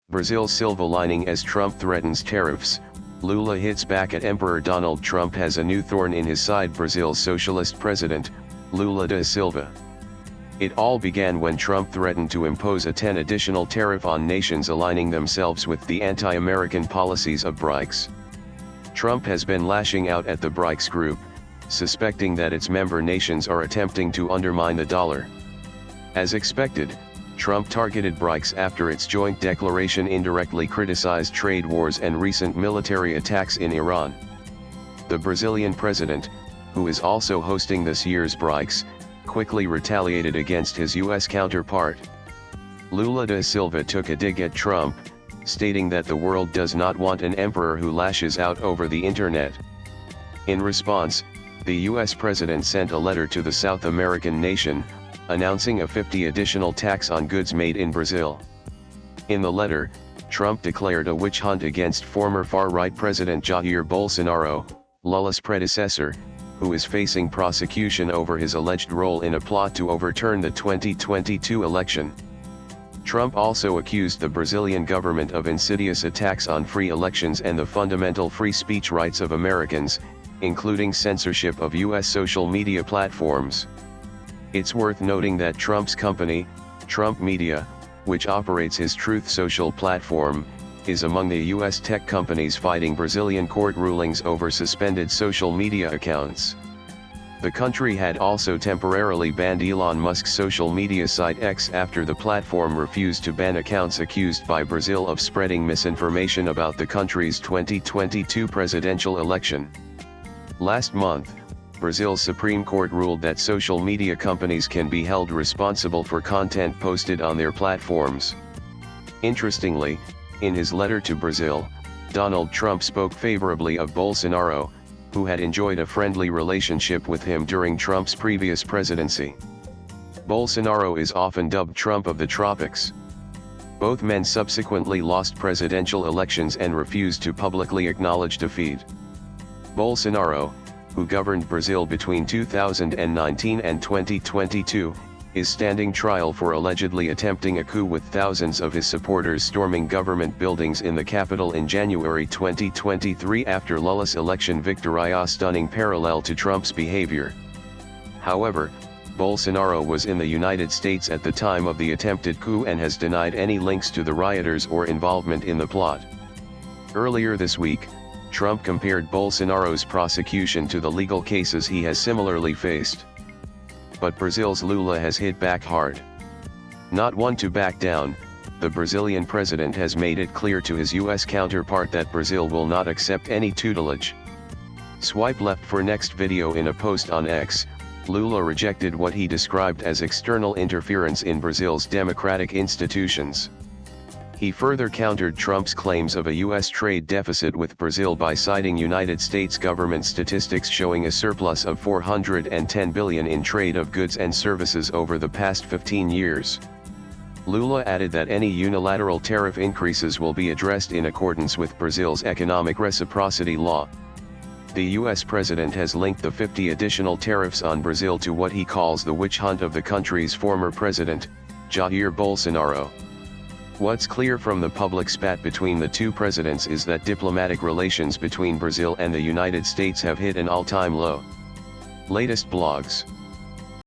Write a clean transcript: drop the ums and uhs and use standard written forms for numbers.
Brazil's Silva lining as Trump threatens tariffs. Lula hits back at Emperor Donald Trump has a new thorn in his side. Brazil's socialist president, Lula da Silva. It all began when Trump threatened to impose a 10 additional tariff on nations aligning themselves with the anti-American policies of BRICS. Trump has been lashing out at the BRICS group, suspecting that its member nations are attempting to undermine the dollar. As expected, Trump targeted BRICS after its joint declaration indirectly criticized trade wars and recent military attacks in Iran. The Brazilian president, who is also hosting this year's BRICS, quickly retaliated against his U.S. counterpart. Lula da Silva took a dig at Trump, stating that the world does not want an emperor who lashes out over the internet. In response, the U.S. president sent a letter to the South American nation, announcing a 50 additional tax on goods made in Brazil. In the letter, Trump declared a witch hunt against former far-right President Jair Bolsonaro, Lula's predecessor, who is facing prosecution over his alleged role in a plot to overturn the 2022 election. Trump also accused the Brazilian government of insidious attacks on free elections and the fundamental free speech rights of Americans, including censorship of U.S. social media platforms. It's worth noting that Trump's company, Trump Media, which operates his Truth Social platform, is among the U.S. tech companies fighting Brazilian court rulings over suspended social media accounts. The country had also temporarily banned Elon Musk's social media site X after the platform refused to ban accounts accused by Brazil of spreading misinformation about the country's 2022 presidential election. Last month, Brazil's Supreme Court ruled that social media companies can be held responsible for content posted on their platforms. Interestingly, in his letter to Brazil, Donald Trump spoke favorably of Bolsonaro, who had enjoyed a friendly relationship with him during Trump's previous presidency. Bolsonaro is often dubbed Trump of the tropics. Both men subsequently lost presidential elections and refused to publicly acknowledge defeat. Bolsonaro, who governed Brazil between 2019 and 2022, is standing trial for allegedly attempting a coup with thousands of his supporters storming government buildings in the capital in January 2023 after Lula's election victory, a stunning parallel to Trump's behavior. However, Bolsonaro was in the United States at the time of the attempted coup and has denied any links to the rioters or involvement in the plot. Earlier this week, Trump compared Bolsonaro's prosecution to the legal cases he has similarly faced. But Brazil's Lula has hit back hard. Not one to back down, the Brazilian president has made it clear to his U.S. counterpart that Brazil will not accept any tutelage. Swipe left for next video. In a post on X, Lula rejected what he described as external interference in Brazil's democratic institutions. He further countered Trump's claims of a U.S. trade deficit with Brazil by citing United States government statistics showing a surplus of $410 billion in trade of goods and services over the past 15 years. Lula added that any unilateral tariff increases will be addressed in accordance with Brazil's economic reciprocity law. The U.S. president has linked the 50 additional tariffs on Brazil to what he calls the witch hunt of the country's former president, Jair Bolsonaro. What's clear from the public spat between the two presidents is that diplomatic relations between Brazil and the United States have hit an all-time low. Latest blogs.